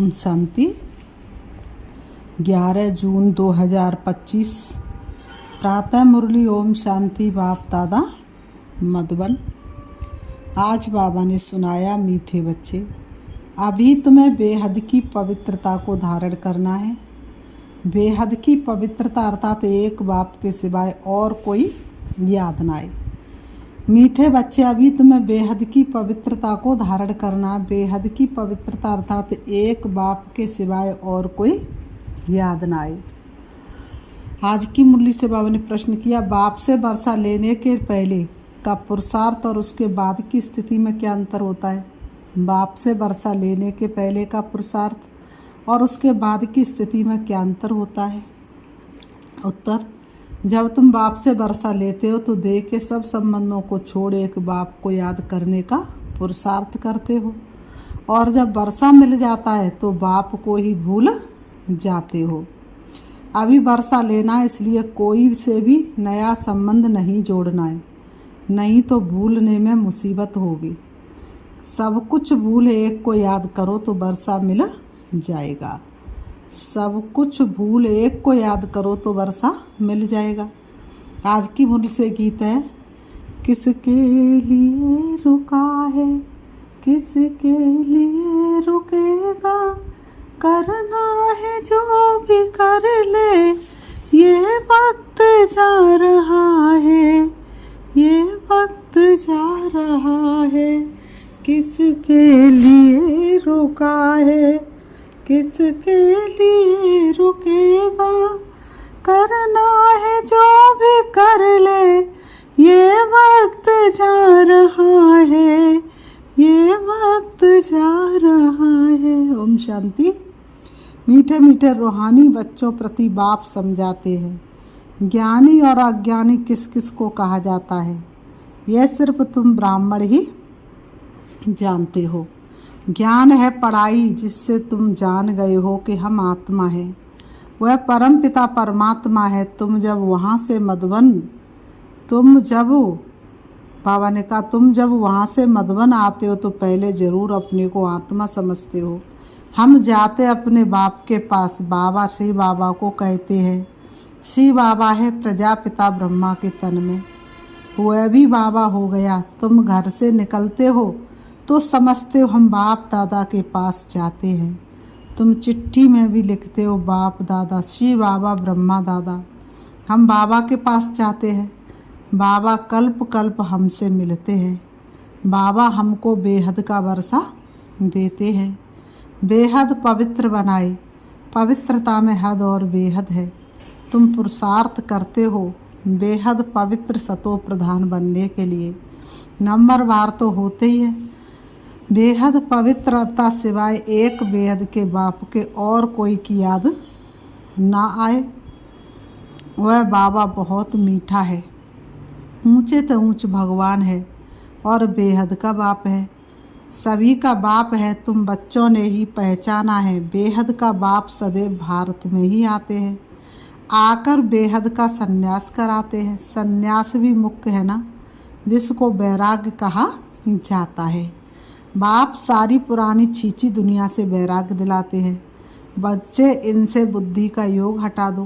ओम शांति। 11 जून 2025 प्रातः मुरली। ओम शांति। बाप दादा मधुबन। आज बाबा ने सुनाया, मीठे बच्चे, अभी तुम्हें बेहद की पवित्रता को धारण करना है। बेहद की पवित्रता अर्थात एक बाप के सिवाय और कोई याद ना आए। मीठे बच्चे, अभी तुम्हें बेहद की पवित्रता को धारण करना। बेहद की पवित्रता अर्थात एक बाप के सिवाय और कोई याद ना आए। आज की मुरली से बाबा ने प्रश्न किया, बाप से वर्षा लेने के पहले का पुरुषार्थ और उसके बाद की स्थिति में क्या अंतर होता है? बाप से वर्षा लेने के पहले का पुरुषार्थ और उसके बाद की स्थिति में क्या अंतर होता है? उत्तर, जब तुम बाप से वर्षा लेते हो तो देह के सब संबंधों को छोड़ एक बाप को याद करने का पुरुषार्थ करते हो, और जब वर्षा मिल जाता है तो बाप को ही भूल जाते हो। अभी वर्षा लेना है, इसलिए कोई से भी नया संबंध नहीं जोड़ना है, नहीं तो भूलने में मुसीबत होगी। सब कुछ भूल एक को याद करो तो वर्षा मिल जाएगा। सब कुछ भूल एक को याद करो तो वर्षा मिल जाएगा। आज की मुरली से गीत है, किसके लिए रुका है, किसके लिए रुकेगा, करना है जो भी कर ले, ये वक्त जा रहा है, ये वक्त जा रहा है। किसके लिए रुका है, किसके लिए रुकेगा, करना है जो भी कर ले, ये वक्त जा रहा है, ये वक्त जा रहा है। ओम शांति। मीठे मीठे रूहानी बच्चों प्रति बाप समझाते हैं, ज्ञानी और अज्ञानी किस किस को कहा जाता है, यह सिर्फ तुम ब्राह्मण ही जानते हो। ज्ञान है पढ़ाई, जिससे तुम जान गए हो कि हम आत्मा है, वह परम पिता परमात्मा है। तुम जब वहाँ से बाबा ने कहा, तुम जब वहाँ से मधुबन आते हो तो पहले ज़रूर अपने को आत्मा समझते हो। हम जाते अपने बाप के पास, बाबा श्री बाबा को कहते हैं। श्री बाबा है प्रजापिता ब्रह्मा के तन में, वह भी बाबा हो गया। तुम घर से निकलते हो तो समझते हो हम बाप दादा के पास जाते हैं। तुम चिट्ठी में भी लिखते हो बाप दादा, श्री बाबा ब्रह्मा दादा, हम बाबा के पास जाते हैं। बाबा कल्प कल्प हमसे मिलते हैं। बाबा हमको बेहद का वर्षा देते हैं, बेहद पवित्र बनाए। पवित्रता में हद और बेहद है। तुम पुरुषार्थ करते हो बेहद पवित्र सतो प्रधान बनने के लिए। नंबरवार तो होते ही है। बेहद पवित्रता सिवाय एक बेहद के बाप के और कोई की याद ना आए। वह बाबा बहुत मीठा है, ऊंचे तो ऊंच भगवान है और बेहद का बाप है, सभी का बाप है। तुम बच्चों ने ही पहचाना है, बेहद का बाप सदैव भारत में ही आते हैं, आकर बेहद का सन्यास कराते हैं। सन्यास भी मुख्य है ना, जिसको वैराग्य कहा जाता है। बाप सारी पुरानी छींची दुनिया से वैराग्य दिलाते हैं। बच्चे, इनसे बुद्धि का योग हटा दो।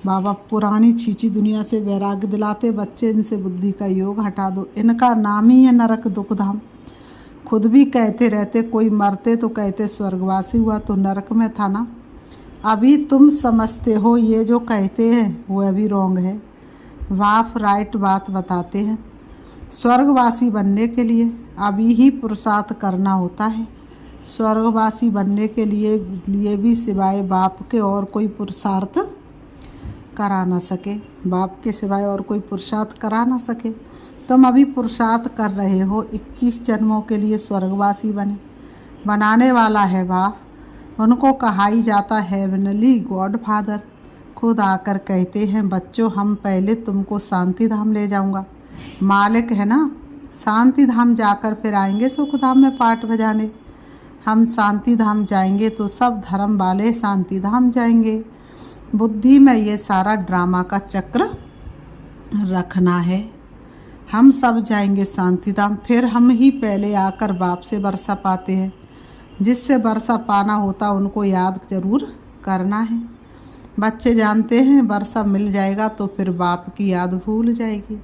बाबा पुरानी छींची दुनिया से वैराग्य दिलाते, बच्चे इनसे बुद्धि का योग हटा दो। इनका नाम ही है नरक दुख धाम। खुद भी कहते रहते, कोई मरते तो कहते स्वर्गवासी हुआ, तो नरक में था ना। अभी तुम समझते हो ये जो कहते हैं वो अभी रॉन्ग है। बाप राइट बात बताते हैं। स्वर्गवासी बनने के लिए अभी ही पुरुषार्थ करना होता है। स्वर्गवासी बनने के लिए भी सिवाय बाप के और कोई पुरुषार्थ करा ना सके। बाप के सिवाय और कोई पुरुषार्थ करा ना सके। तुम अभी पुरुषार्थ कर रहे हो 21 जन्मों के लिए स्वर्गवासी बनाने वाला है बाप। उनको कहा ही जाता है हेवनली गॉड फादर। खुद आकर कहते हैं, बच्चों हम पहले तुमको शांति धाम ले जाऊंगा। मालिक है ना, शांति धाम जाकर फिर आएंगे सुख धाम में पाठ बजाने। हम शांति धाम जाएंगे तो सब धर्म वाले शांति धाम जाएंगे। बुद्धि में ये सारा ड्रामा का चक्र रखना है। हम सब जाएंगे शांति धाम, फिर हम ही पहले आकर बाप से वर्षा पाते हैं। जिससे वर्षा पाना होता उनको याद जरूर करना है। बच्चे जानते हैं वर्षा मिल जाएगा तो फिर बाप की याद भूल जाएगी।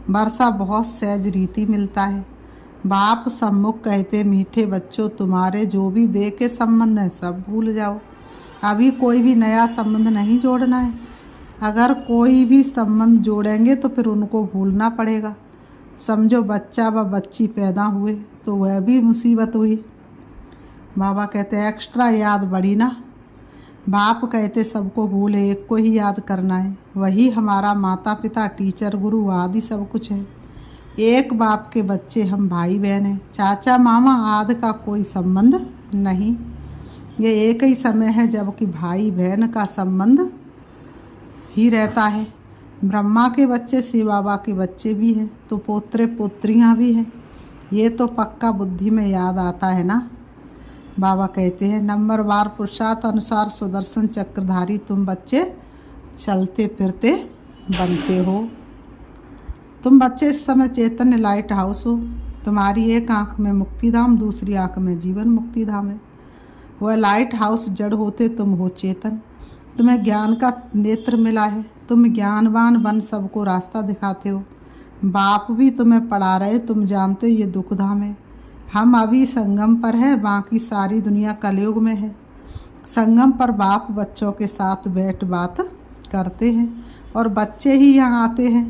वर्षा बहुत सहज रीति मिलता है। बाप सम्मुख कहते, मीठे बच्चों तुम्हारे जो भी देह के संबंध हैं सब भूल जाओ। अभी कोई भी नया संबंध नहीं जोड़ना है। अगर कोई भी संबंध जोड़ेंगे तो फिर उनको भूलना पड़ेगा। समझो बच्चा व बच्ची पैदा हुए तो वह भी मुसीबत हुई। बाबा कहते एक्स्ट्रा याद बढ़ी ना। बाप कहते सबको भूले, एक को ही याद करना है। वही हमारा माता पिता, टीचर, गुरु आदि सब कुछ है। एक बाप के बच्चे हम भाई बहन हैं। चाचा मामा आदि का कोई संबंध नहीं। ये एक ही समय है जबकि भाई बहन का संबंध ही रहता है। ब्रह्मा के बच्चे शिव बाबा के बच्चे भी हैं तो पोत्रे पोत्रियां भी हैं। ये तो पक्का बुद्धि में याद आता है ना। बाबा कहते हैं नंबरवार पुरुषार्थ अनुसार सुदर्शन चक्रधारी तुम बच्चे चलते फिरते बनते हो। तुम बच्चे इस समय चैतन्य लाइट हाउस हो। तुम्हारी एक आंख में मुक्तिधाम, दूसरी आंख में जीवन मुक्तिधाम है। वह लाइट हाउस जड़ होते तुम हो चेतन। तुम्हें ज्ञान का नेत्र मिला है। तुम ज्ञानवान बन सबको रास्ता दिखाते हो। बाप भी तुम्हें पढ़ा रहे, तुम जानते हो ये दुखधाम है। हम अभी संगम पर है, बाकी सारी दुनिया कलयुग में है। संगम पर बाप बच्चों के साथ बैठ बात करते हैं और बच्चे ही यहाँ आते हैं।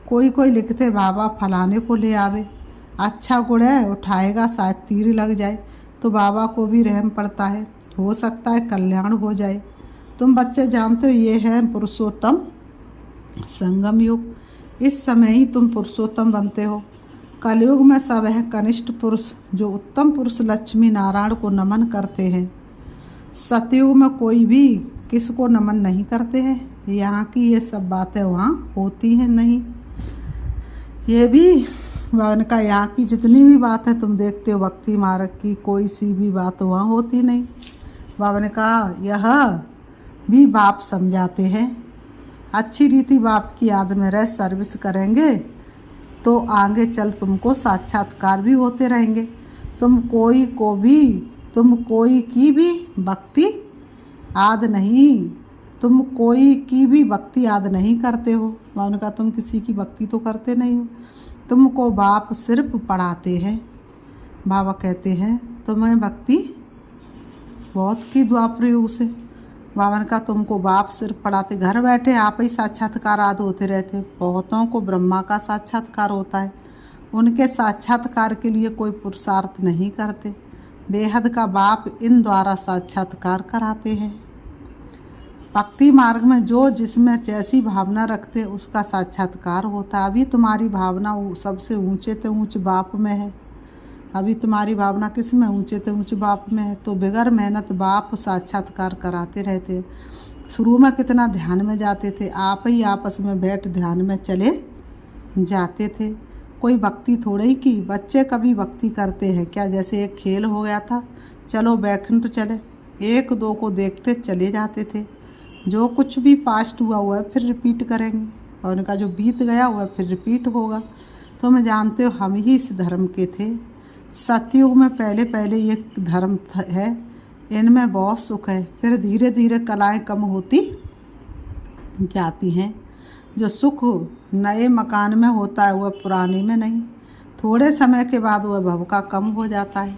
कोई कोई लिखते बाबा फलाने को ले आवे, अच्छा गुड़ है, उठाएगा शायद तीर लग जाए तो बाबा को भी रहम पड़ता है, हो सकता है कल्याण हो जाए। तुम बच्चे जानते हो ये है पुरुषोत्तम संगम युग। इस समय ही तुम पुरुषोत्तम बनते हो। कलयुग में सब है कनिष्ठ पुरुष जो उत्तम पुरुष लक्ष्मी नारायण को नमन करते हैं। सतयुग में कोई भी किसको नमन नहीं करते हैं। यहाँ की ये सब बातें वहाँ होती हैं नहीं। ये भी उनका यहाँ की जितनी भी बात है तुम देखते हो भक्ति मार्ग की, कोई सी भी बात वहाँ होती नहीं। बाबा ने कहा यह भी बाप समझाते हैं। अच्छी रीति बाप की याद में रह सर्विस करेंगे तो आगे चल तुमको साक्षात्कार भी होते रहेंगे। तुम कोई की भी भक्ति याद नहीं करते हो। उन्होंने कहा तुम किसी की भक्ति तो करते नहीं हो, तुमको बाप सिर्फ पढ़ाते हैं। बाबा कहते हैं तुम्हें भक्ति बहुत की द्वापर युग से। बाबा ने कहा तुमको बाप सिर्फ पढ़ाते, घर बैठे आप ही साक्षात्कार आदि होते रहते। बहुतों को ब्रह्मा का साक्षात्कार होता है, उनके साक्षात्कार के लिए कोई पुरुषार्थ नहीं करते। बेहद का बाप इन द्वारा साक्षात्कार कराते हैं। भक्ति मार्ग में जो जिसमें जैसी भावना रखते उसका साक्षात्कार होता है। अभी तुम्हारी भावना सबसे ऊंचे से ऊंच बाप में है। अभी तुम्हारी भावना किस में? ऊंचे से ऊंचे बाप में है। तो बगैर मेहनत बाप साक्षात्कार कराते रहते। शुरू में कितना ध्यान में जाते थे, आप ही आपस में बैठ ध्यान में चले जाते थे। कोई भक्ति थोड़े ही की। बच्चे कभी भक्ति करते हैं क्या? जैसे एक खेल हो गया था, चलो बैकुंठ चले, एक दो को देखते चले जाते थे। जो कुछ भी पास्ट हुआ है फिर रिपीट करेंगे और उनका जो बीत गया हुआ फिर रिपीट होगा। तो मैं जानते हो हम ही इस धर्म के थे। सतयुग में पहले ये धर्म है, इनमें बहुत सुख है। फिर धीरे धीरे कलाएं कम होती जाती हैं। जो सुख नए मकान में होता है वह पुराने में नहीं। थोड़े समय के बाद वह भव का कम हो जाता है।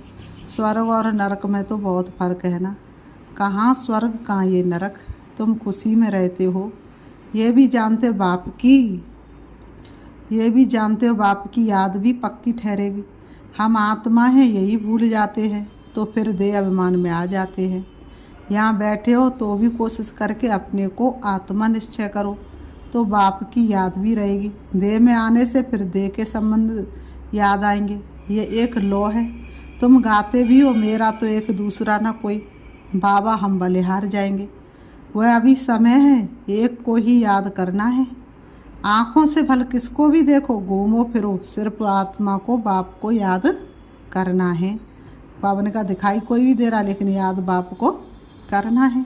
स्वर्ग और नरक में तो बहुत फर्क है ना। कहाँ स्वर्ग कहाँ ये नरक। तुम खुशी में रहते हो, ये भी जानते हो बाप की याद भी पक्की ठहरेगी। हम आत्मा हैं यही भूल जाते हैं तो फिर देह अभिमान में आ जाते हैं। यहाँ बैठे हो तो भी कोशिश करके अपने को आत्मा निश्चय करो तो बाप की याद भी रहेगी। देह में आने से फिर देह के संबंध याद आएंगे। ये एक लौ है। तुम गाते भी हो मेरा तो एक दूसरा ना कोई, बाबा हम बलिहार जाएंगे। वह अभी समय है, एक को ही याद करना है। आँखों से भल किसको भी देखो, घूमो फिरो, सिर्फ आत्मा को बाप को याद करना है। बाबा ने कहा दिखाई कोई भी दे रहा लेकिन याद बाप को करना है।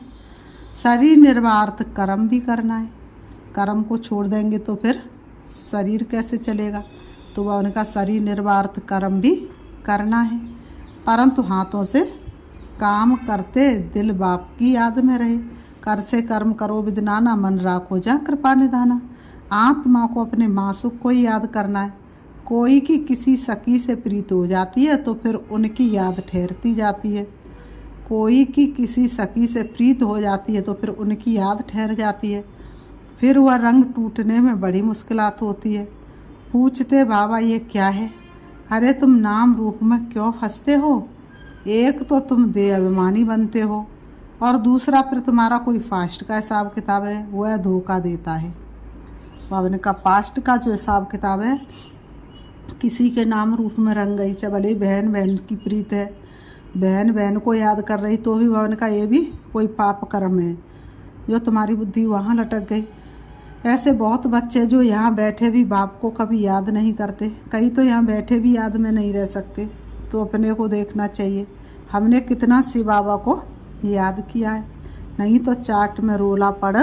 शरीर निर्वार्थ कर्म भी करना है। कर्म को छोड़ देंगे तो फिर शरीर कैसे चलेगा। तो बाबा ने कहा शरीर निर्वार्थ कर्म भी करना है, परंतु हाथों से काम करते दिल बाप की याद में रहे। कर से कर्म करो विदनाना, मन राखो जा कृपा निधाना। आत्मा को अपने मासूक को ही याद करना है। कोई की किसी सखी से प्रीत हो जाती है तो फिर उनकी याद ठहरती जाती है। कोई की किसी सखी से प्रीत हो जाती है तो फिर उनकी याद ठहर जाती है। फिर वह रंग टूटने में बड़ी मुश्किलात होती है। पूछते बाबा ये क्या है? अरे तुम नाम रूप में क्यों फंसते हो? एक तो तुम देह अभिमानी बनते हो और दूसरा फिर तुम्हारा कोई फास्ट का हिसाब किताब है, वह धोखा देता है। बाबा ने कहा पास्ट का जो हिसाब किताब है, किसी के नाम रूप में रंग गई, चबले बहन बहन की प्रीत है, बहन बहन को याद कर रही तो भी बाबा ने कहा ये भी कोई पाप कर्म है जो तुम्हारी बुद्धि वहाँ लटक गई। ऐसे बहुत बच्चे जो यहाँ बैठे भी बाप को कभी याद नहीं करते, कई तो यहाँ बैठे भी याद में नहीं रह सकते। तो अपने को देखना चाहिए हमने कितना शिव बाबा को याद किया है, नहीं तो चाट में रोला पड़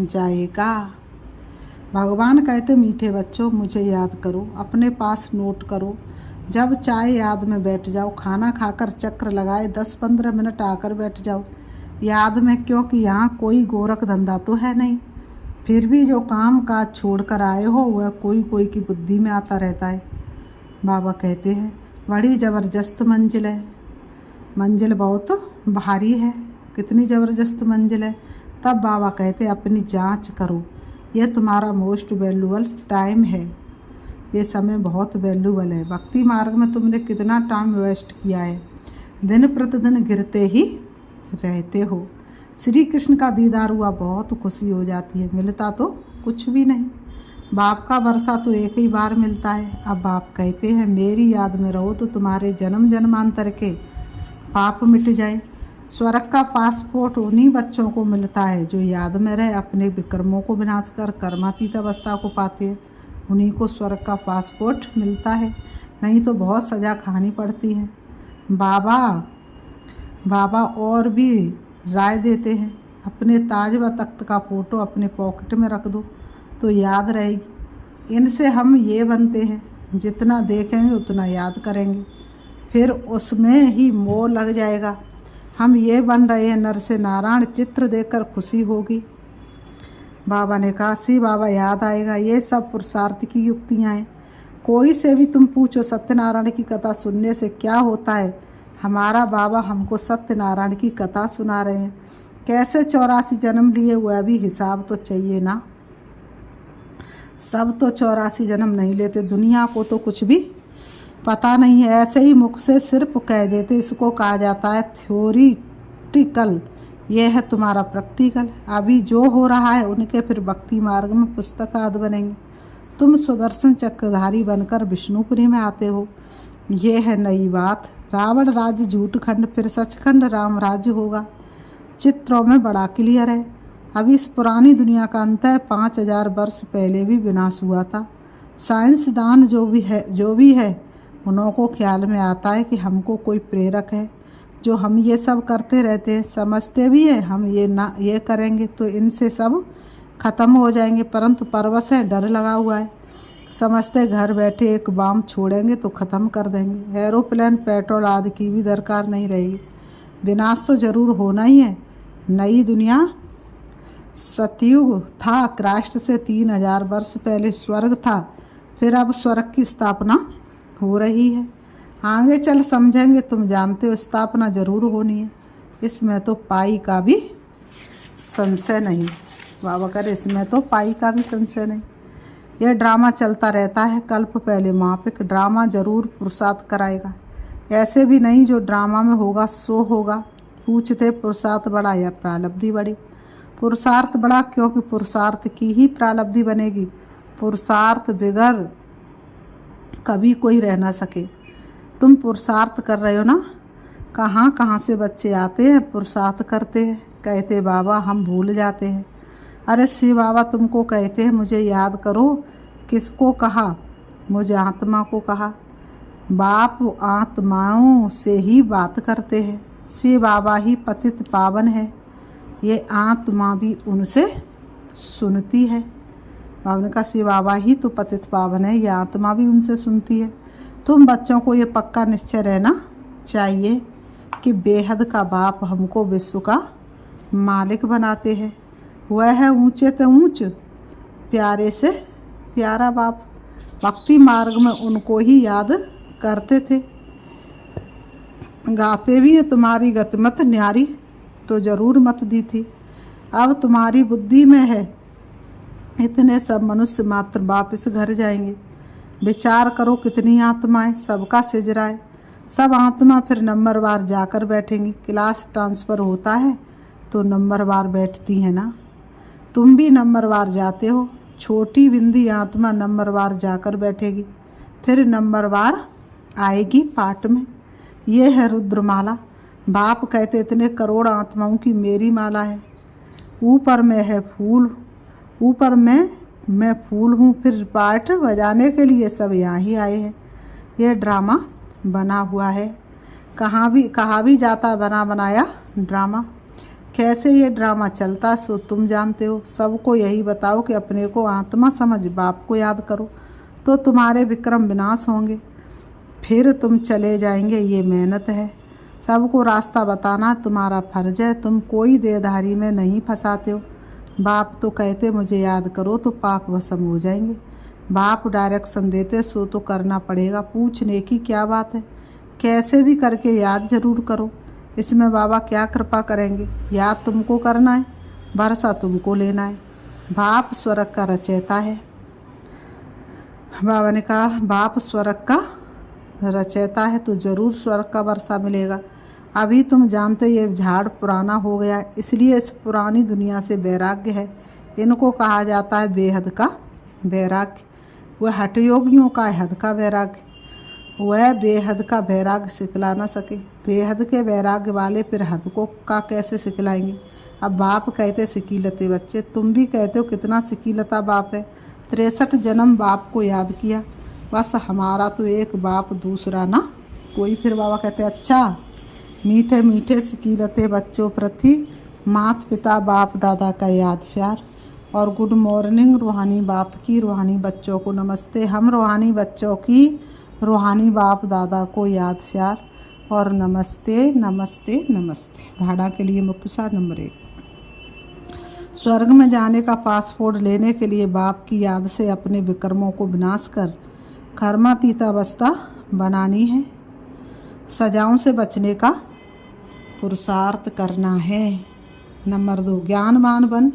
जाएगा। भगवान कहते मीठे बच्चों मुझे याद करो, अपने पास नोट करो, जब चाहे याद में बैठ जाओ, खाना खाकर चक्र लगाए 10-15 मिनट आकर बैठ जाओ याद में, क्योंकि यहाँ कोई गोरख धंधा तो है नहीं। फिर भी जो काम काज छोड़ कर आए हो वह कोई कोई की बुद्धि में आता रहता है। बाबा कहते हैं बड़ी ज़बरदस्त मंजिल है, मंजिल बहुत भारी है। कितनी ज़बरदस्त मंजिल है? तब बाबा कहते अपनी जांच करो, यह तुम्हारा मोस्ट वैल्यूबल टाइम है, ये समय बहुत वैल्यूबल है। भक्ति मार्ग में तुमने कितना टाइम वेस्ट किया है, दिन प्रतिदिन गिरते ही रहते हो। श्री कृष्ण का दीदार हुआ बहुत खुशी हो जाती है, मिलता तो कुछ भी नहीं। बाप का वर्षा तो एक ही बार मिलता है। अब बाप कहते हैं मेरी याद में रहो तो तुम्हारे जन्म जन्मांतर के पाप मिट जाए। स्वर्ग का पासपोर्ट उन्हीं बच्चों को मिलता है जो याद में रहे, अपने विक्रमों को विनाश कर कर्मातीत अवस्था को पाते हैं। उन्हीं को स्वर्ग का पासपोर्ट मिलता है, नहीं तो बहुत सज़ा खानी पड़ती है। बाबा और भी राय देते हैं, अपने ताज व तख्त का फ़ोटो अपने पॉकेट में रख दो तो याद रहेगी। इनसे हम ये बनते हैं, जितना देखेंगे उतना याद करेंगे, फिर उसमें ही मोह लग जाएगा। हम ये बन रहे हैं नर से नारायण, चित्र देखकर खुशी होगी। बाबा ने कहा सी बाबा याद आएगा, ये सब पुरुषार्थ की युक्तियाँ हैं। कोई से भी तुम पूछो सत्यनारायण की कथा सुनने से क्या होता है, हमारा बाबा हमको सत्यनारायण की कथा सुना रहे हैं। कैसे 84 जन्म लिए हुआ भी हिसाब तो चाहिए ना। सब तो 84 जन्म नहीं लेते, दुनिया को तो कुछ भी पता नहीं है, ऐसे ही मुख से सिर्फ कह देते। इसको कहा जाता है थ्योरिटिकल, ये है तुम्हारा प्रैक्टिकल। अभी जो हो रहा है उनके फिर भक्ति मार्ग में पुस्तक आदि बनेंगे। तुम सुदर्शन चक्रधारी बनकर विष्णुपुरी में आते हो, ये है नई बात। रावण राज्य झूठ खंड, फिर सचखंड राम राज्य होगा। चित्रों में बड़ा क्लियर है। अभी इस पुरानी दुनिया का अंत है, 5000 वर्ष पहले भी विनाश हुआ था। साइंसदान जो भी है उन्हों को ख्याल में आता है कि हमको कोई प्रेरक है जो हम ये सब करते रहते हैं, समझते भी हैं हम ये करेंगे तो इनसे सब खत्म हो जाएंगे, परंतु परवश है, डर लगा हुआ है। समझते घर बैठे एक बम छोड़ेंगे तो ख़त्म कर देंगे, एरोप्लेन पेट्रोल आदि की भी दरकार नहीं रहेगी। विनाश तो ज़रूर होना ही है। नई दुनिया सतयुग था, क्राइस्ट से 3000 वर्ष पहले स्वर्ग था, फिर अब स्वर्ग की स्थापना हो रही है। आगे चल समझेंगे, तुम जानते हो स्थापना जरूर होनी है, इसमें तो पाई का भी संशय नहीं। बाबा करे इसमें तो पाई का भी संशय नहीं। यह ड्रामा चलता रहता है, कल्प पहले मापिक ड्रामा जरूर पुरुषार्थ कराएगा। ऐसे भी नहीं जो ड्रामा में होगा सो होगा। पूछते पुरुषार्थ बड़ा या प्रालब्धि बड़ी? पुरुषार्थ बड़ा, क्योंकि पुरुषार्थ की ही प्रालब्धि बनेगी। पुरुषार्थ बिगर कभी कोई रह ना सके। तुम पुरुषार्थ कर रहे हो ना, कहाँ कहाँ से बच्चे आते हैं, पुरुषार्थ करते हैं, कहते बाबा हम भूल जाते हैं। अरे शिव बाबा तुमको कहते हैं मुझे याद करो, किसको कहा? मुझे आत्मा को कहा। बाप आत्माओं से ही बात करते हैं, शिव बाबा ही पतित पावन है, ये आत्मा भी उनसे सुनती है। बाबा ने कहा शिव बाबा ही तो पतित पावन है, ये आत्मा भी उनसे सुनती है। तुम बच्चों को ये पक्का निश्चय रहना चाहिए कि बेहद का बाप हमको विश्व का मालिक बनाते हैं। वह है ऊंचे से ऊंच, प्यारे से प्यारा बाप। भक्ति मार्ग में उनको ही याद करते थे। गाते भी है तुम्हारी गति मत न्यारी, तो जरूर मत दी थी। अब तुम्हारी बुद्धि में है, इतने सब मनुष्य मात्र वापिस घर जाएंगे। विचार करो कितनी आत्माएं, सबका सिजराए। सब आत्मा फिर नंबरवार जाकर बैठेंगी। क्लास ट्रांसफ़र होता है तो नंबरवार बैठती है ना। तुम भी नंबरवार जाते हो। छोटी बिंदी आत्मा नंबरवार जाकर बैठेगी, फिर नंबरवार आएगी पाठ में। ये है रुद्रमाला। बाप कहते इतने करोड़ आत्माओं की मेरी माला है। ऊपर में है फूल, ऊपर में मैं फूल हूँ। फिर पाठ बजाने के लिए सब यहाँ ही आए हैं। ये ड्रामा बना हुआ है। कहा भी जाता है बना बनाया ड्रामा। कैसे ये ड्रामा चलता सो तुम जानते हो। सबको यही बताओ कि अपने को आत्मा समझ बाप को याद करो, तो तुम्हारे विक्रम विनाश होंगे। फिर तुम चले जाएंगे। ये मेहनत है। सबको रास्ता बताना तुम्हारा फर्ज है। तुम कोई देहधारी में नहीं फंसाते हो। बाप तो कहते मुझे याद करो तो पाप भस्म हो जाएंगे। बाप डायरेक्शन देते सो तो करना पड़ेगा। पूछने की क्या बात है, कैसे भी करके याद जरूर करो। इसमें बाबा क्या कृपा करेंगे। याद तुमको करना है, भरोसा तुमको लेना है। बाप स्वर्ग का रचयिता है। बाबा ने कहा बाप स्वर्ग का रचयिता है तो ज़रूर स्वर्ग का वर्षा मिलेगा। अभी तुम जानते ये झाड़ पुराना हो गया है, इसलिए इस पुरानी दुनिया से वैराग्य है। इनको कहा जाता है बेहद का वैराग्य। वह हठयोगियों का हद का वैराग्य। वह बेहद का वैराग्य सिखला ना सके। बेहद के वैराग्य वाले फिर हद को का कैसे सिखलाएंगे। अब बाप कहते सिकीलते बच्चे, तुम भी कहते हो कितना सिकीलता बाप है। 63 जन्म बाप को याद किया, बस हमारा तो एक बाप दूसरा ना कोई। फिर बाबा कहते अच्छा मीठे मीठे सिकीलते बच्चों प्रति माता पिता बाप दादा का याद प्यार। और गुड मॉर्निंग रूहानी बाप की रूहानी बच्चों को नमस्ते। हम रूहानी बच्चों की रूहानी बाप दादा को याद प्यार और नमस्ते नमस्ते नमस्ते। धाड़ा के लिए मुख्य सार नंबर 1, स्वर्ग में जाने का पासपोर्ट लेने के लिए बाप की याद से अपने विक्रमों को विनाश कर कर्मातीत अवस्था बनानी है। सजाओं से बचने का पुरुषार्थ करना है। नंबर 2, ज्ञानवान बन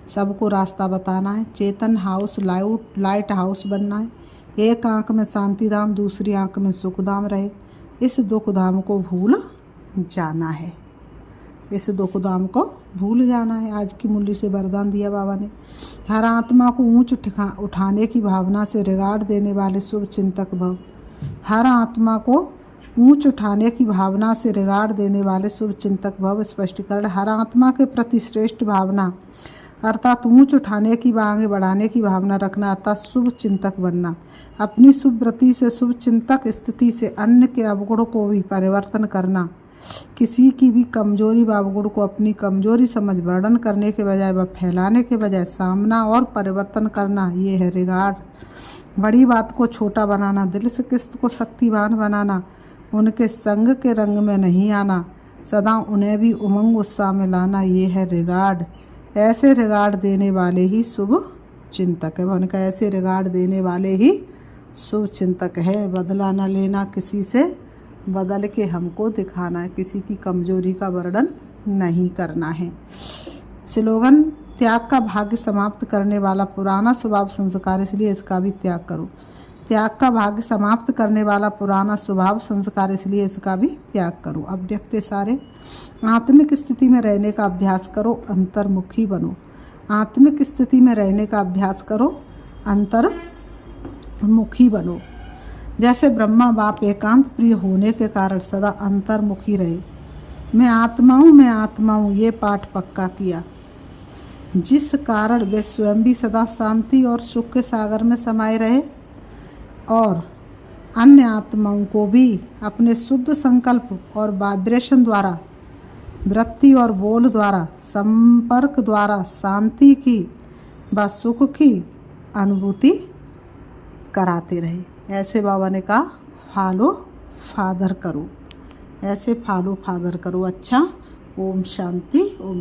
सबको रास्ता बताना है। चेतन हाउस लाइट हाउस बनना है। एक आंख में शांति धाम, दूसरी आंख में सुख धाम रहे। इस दुख धाम को भूल जाना है। इस दुख धाम को भूल जाना है। आज की मुरली से वरदान दिया बाबा ने। हर आत्मा को ऊंच उठाने की भावना से रिगार्ड देने वाले शुभ चिंतक भव। हर आत्मा को ऊंच उठाने की भावना से रिगार्ड देने वाले शुभ चिंतक भव। स्पष्टीकरण, हर आत्मा के प्रति श्रेष्ठ भावना अर्थात ऊंच उठाने की व आगे बढ़ाने की भावना रखना अर्थात शुभ चिंतक बनना। अपनी शुभ वृत्ति से शुभ चिंतक स्थिति से अन्य के अवगुण को भी परिवर्तन करना। किसी की भी कमजोरी व अवगुण को अपनी कमजोरी समझ वर्णन करने के बजाय व फैलाने के बजाय सामना और परिवर्तन करना, ये है रिगार्ड। बड़ी बात को छोटा बनाना, दिल से किस्त को शक्तिवान बनाना, उनके संग के रंग में नहीं आना, सदा उन्हें भी उमंग उत्साह में लाना, ये है रिगार्ड। ऐसे रिगार्ड देने वाले ही शुभ चिंतक है। उनका ऐसे रिगार्ड देने वाले ही शुभ चिंतक है। बदला न लेना किसी से, बदल के हमको दिखाना है। किसी की कमजोरी का वर्णन नहीं करना है। स्लोगन, त्याग का भाग्य समाप्त करने वाला पुराना स्वभाव संस्कार, इसलिए इसका भी त्याग करो। त्याग का भाग्य समाप्त करने वाला पुराना स्वभाव संस्कार, इसलिए इसका भी त्याग करो। अव्यक्त सारे, आत्मिक स्थिति में रहने का अभ्यास करो, अंतर्मुखी बनो। आत्मिक स्थिति में रहने का अभ्यास करो, अंतर्मुखी बनो। जैसे ब्रह्मा बाप एकांत प्रिय होने के कारण सदा अंतर्मुखी रहे। मैं आत्मा हूँ ये पाठ पक्का किया, जिस कारण वे स्वयं भी सदा शांति और सुख के सागर में समाये रहे और अन्य आत्माओं को भी अपने शुद्ध संकल्प और वाइब्रेशन द्वारा, वृत्ति और बोल द्वारा, संपर्क द्वारा शांति की व सुख की अनुभूति कराते रहे। ऐसे बाबा ने कहा फॉलो फादर करो। ऐसे फॉलो फादर करो। अच्छा, ओम शांति। ओम